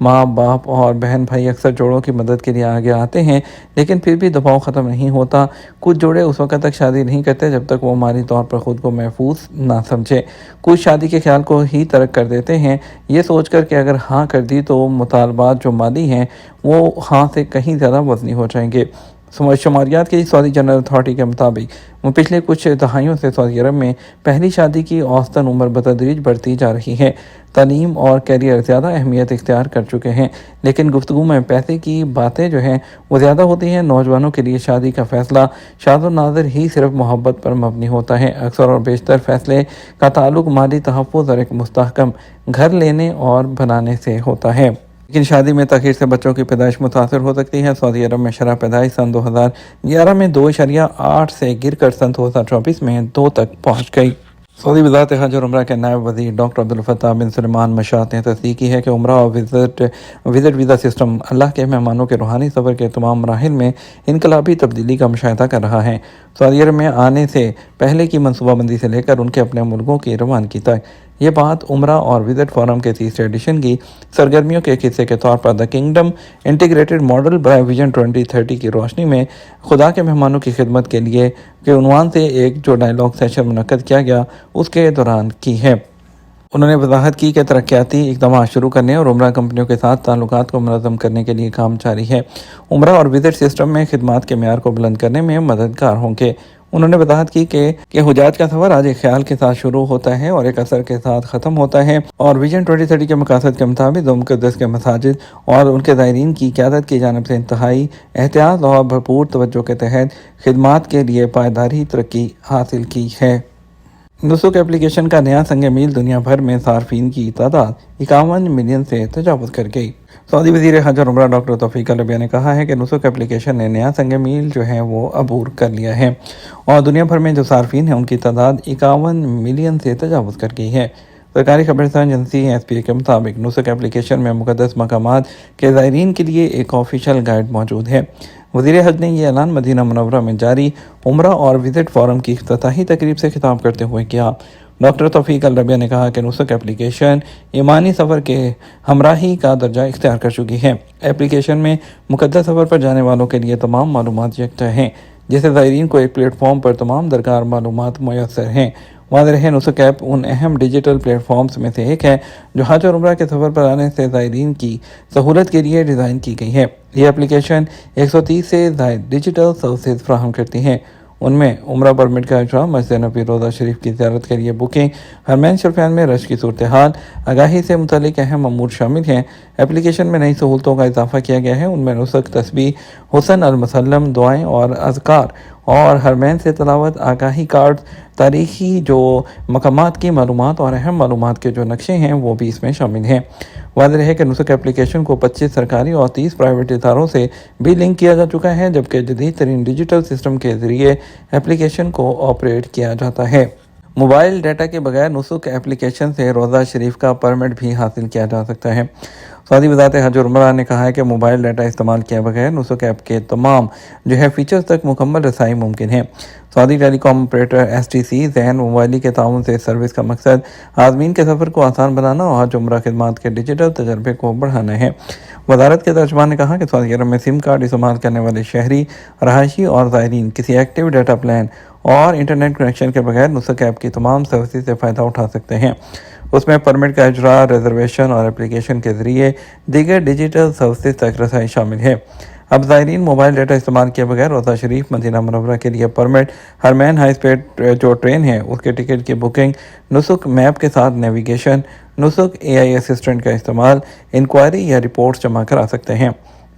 ماں باپ اور بہن بھائی اکثر جوڑوں کی مدد کے لیے آگے آتے ہیں، لیکن پھر بھی دباؤ ختم نہیں ہوتا۔ کچھ جوڑے اس وقت تک شادی نہیں کرتے جب تک وہ مالی طور پر خود کو محفوظ نہ سمجھے۔ کچھ شادی کے خیال کو ہی ترک کر دیتے ہیں، یہ سوچ کر کہ اگر ہاں کر دی تو مطالبات جو مالی ہیں وہ ہاں سے کہیں زیادہ وزنی ہو جائیں گے۔ شماریات کی سعودی جنرل اتھارٹی کے مطابق پچھلے کچھ دہائیوں سے سعودی عرب میں پہلی شادی کی اوسطاً عمر بتدریج بڑھتی جا رہی ہے۔ تعلیم اور کیریئر زیادہ اہمیت اختیار کر چکے ہیں، لیکن گفتگو میں پیسے کی باتیں جو ہیں وہ زیادہ ہوتی ہیں۔ نوجوانوں کے لیے شادی کا فیصلہ شاذ و نادر ہی صرف محبت پر مبنی ہوتا ہے۔ اکثر اور بیشتر فیصلے کا تعلق مالی تحفظ اور ایک مستحکم گھر لینے اور بنانے سے ہوتا ہے۔ لیکن شادی میں تاخیر سے بچوں کی پیدائش متاثر ہو سکتی ہے۔ سعودی عرب میں شرح پیدائش سن 2011 میں 2.8 سے گر کر سن 2024 میں 2 تک پہنچ گئی۔ سعودی وزارت حج اور عمرہ کے نائب وزیر ڈاکٹر عبدالفتاح بن سلیمان مشاط نے تصدیق کی ہے کہ عمرہ اور وزٹ ویزا سسٹم اللہ کے مہمانوں کے روحانی سفر کے تمام مراحل میں انقلابی تبدیلی کا مشاہدہ کر رہا ہے۔ سعودی عرب میں آنے سے پہلے کی منصوبہ بندی سے لے کر ان کے اپنے ملکوں کی روانگی تک، یہ بات عمرہ اور وزٹ فورم کے تیسرے ایڈیشن کی سرگرمیوں کے ایک حصے کے طور پر the kingdom integrated model by vision 2030 کی روشنی میں خدا کے مہمانوں کی خدمت کے لیے کے عنوان سے ایک جو ڈائیلاگ سیشن منعقد کیا گیا اس کے دوران کی ہے۔ انہوں نے وضاحت کی کہ ترقیاتی اقدامات شروع کرنے اور عمرہ کمپنیوں کے ساتھ تعلقات کو منظم کرنے کے لیے کام جاری ہے۔ عمرہ اور وزٹ سسٹم میں خدمات کے معیار کو بلند کرنے میں مددگار ہوں گے۔ انہوں نے وضاحت کی کہ حجاج کا سفر آج ایک خیال کے ساتھ شروع ہوتا ہے اور ایک اثر کے ساتھ ختم ہوتا ہے، اور ویژن 2030 کے مقاصد کے مطابق دو مقدس کے مساجد اور ان کے زائرین کی قیادت کی جانب سے انتہائی احتیاط اور بھرپور توجہ کے تحت خدمات کے لیے پائیداری ترقی حاصل کی ہے۔ نسک ایپلیکیشن کا نیا سنگ میل دنیا بھر میں صارفین کی تعداد 51 ملین سے تجاوز کر گئی۔ سعودی وزیر حج اور عمرہ ڈاکٹر توفیق الربیہ نے کہا ہے کہ نسک ایپلیکیشن نے نیا سنگ میل جو ہے وہ عبور کر لیا ہے اور دنیا بھر میں جو صارفین ہیں ان کی تعداد 51 ملین سے تجاوز کر گئی ہے۔ سرکاری خبررساں ایجنسی SPA کے مطابق نسک ایپلیکیشن میں مقدس مقامات کے زائرین کے لیے ایک آفیشیل گائیڈ موجود ہے۔ وزیر حج نے یہ اعلان مدینہ منورہ میں جاری عمرہ اور وزٹ فورم کی افتتاحی تقریب سے خطاب کرتے ہوئے کیا۔ ڈاکٹر توفیق الربیہ نے کہا کہ نسک ایپلیکیشن ایمانی سفر کے ہمراہی کا درجہ اختیار کر چکی ہے۔ ایپلیکیشن میں مقدس سفر پر جانے والوں کے لیے تمام معلومات یکجا ہیں، جس سے زائرین کو ایک پلیٹ فارم پر تمام درکار معلومات میسر ہیں۔ واضح ہے نسک ایپ ان اہم ڈیجیٹل پلیٹ فارمز میں سے ایک ہے جو حج اور عمرہ کے سفر پر آنے سے زائرین کی سہولت کے لیے ڈیزائن کی گئی ہے۔ یہ ایپلیکیشن 130 سے زائد ڈیجیٹل سروسز فراہم کرتی ہیں۔ ان میں عمرہ پرمٹ کا اجرا، مسجد نبوی روضہ شریف کی زیارت کے لیے بکنگ، حرمین شریفین میں رش کی صورتحال آگاہی سے متعلق اہم امور شامل ہیں۔ ایپلیکیشن میں نئی سہولتوں کا اضافہ کیا گیا ہے۔ ان میں نسک، تسبیح، حسن المسلم، دعائیں اور اذکار اور حرمین سے تلاوت، آگاہی کارڈ، تاریخی جو مقامات کی معلومات اور اہم معلومات کے جو نقشے ہیں وہ بھی اس میں شامل ہیں۔ واضح ہے کہ نسک ایپلیکیشن کو 25 سرکاری اور 30 پرائیویٹ اداروں سے بھی لنک کیا جا چکا ہے، جبکہ جدید ترین ڈیجیٹل سسٹم کے ذریعے ایپلیکیشن کو آپریٹ کیا جاتا ہے۔ موبائل ڈیٹا کے بغیر نسک ایپلیکیشن سے روضہ شریف کا پرمٹ بھی حاصل کیا جا سکتا ہے۔ سعودی وزارت حج اور عمرہ نے کہا ہے کہ موبائل ڈیٹا استعمال کیے بغیر نسک ایپ کے تمام فیچرز تک مکمل رسائی ممکن ہے۔ سعودی ٹیلی کام آپریٹر STC ذہن موبائلی کے تعاون سے سروس کا مقصد عازمین کے سفر کو آسان بنانا اور حج عمرہ خدمات کے ڈیجیٹل تجربے کو بڑھانا ہے۔ وزارت کے ترجمان نے کہا کہ سعودی عرب میں سم کارڈ استعمال کرنے والے شہری، رہائشی اور زائرین کسی ایکٹیو ڈیٹا پلان اور انٹرنیٹ کنیکشن کے بغیر نسک ایپ کی تمام سروسز سے فائدہ اٹھا سکتے ہیں۔ اس میں پرمٹ کا اجرا، ریزرویشن اور ایپلیکیشن کے ذریعے دیگر ڈیجیٹل سروسز تک رسائی شامل ہے۔ اب زائرین موبائل ڈیٹا استعمال کیے بغیر روضہ شریف، مدینہ منورہ کے لیے پرمٹ، حرمین ہائی اسپیڈ جو ٹرین ہے اس کے ٹکٹ کی بکنگ، نسک میپ کے ساتھ نیویگیشن، نسک AI اسسٹنٹ کا استعمال، انکوائری یا رپورٹس جمع کرا سکتے ہیں۔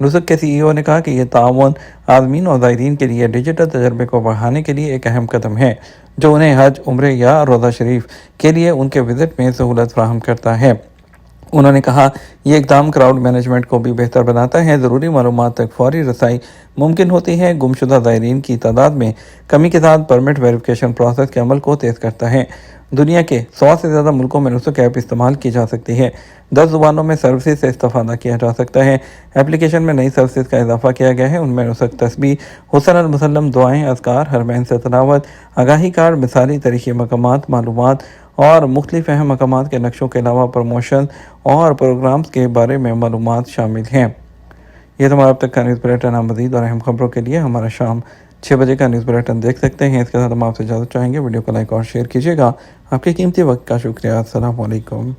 نسک کے CEO نے کہا کہ یہ تعاون عازمین اور زائرین کے لیے ڈیجیٹل تجربے کو بڑھانے کے لیے ایک اہم قدم ہے، جو انہیں حج، عمرے یا روضہ شریف کے لیے ان کے وزٹ میں سہولت فراہم کرتا ہے۔ انہوں نے کہا یہ اقدام کراؤڈ مینجمنٹ کو بھی بہتر بناتا ہے، ضروری معلومات تک فوری رسائی ممکن ہوتی ہے، گمشدہ زائرین کی تعداد میں کمی کے ساتھ پرمٹ ویریفیکیشن پروسیس کے عمل کو تیز کرتا ہے۔ دنیا کے 100 سے زیادہ ملکوں میں نسک ایپ استعمال کی جا سکتی ہے۔ 10 زبانوں میں سروسز سے استفادہ کیا جا سکتا ہے۔ ایپلیکیشن میں نئی سروسز کا اضافہ کیا گیا ہے۔ ان میں نسک، تسبیح، حسن المسلم، دعائیں، اذکار، حرمین سے تلاوت، آگاہی کارڈ، مثالی تاریخی مقامات، معلومات اور مختلف اہم مقامات کے نقشوں کے علاوہ پروموشن اور پروگرامز کے بارے میں معلومات شامل ہیں۔ یہ تمہارا اب تک کا نیوز بلیٹن ہے۔ مزید اور اہم خبروں کے لیے ہمارا شام 6 بجے کا نیوز بلیٹن دیکھ سکتے ہیں۔ اس کے ساتھ ہم آپ سے اجازت چاہیں گے، ویڈیو کو لائک اور شیئر کیجیے گا۔ آپ کے قیمتی وقت کا شکریہ۔ السلام علیکم۔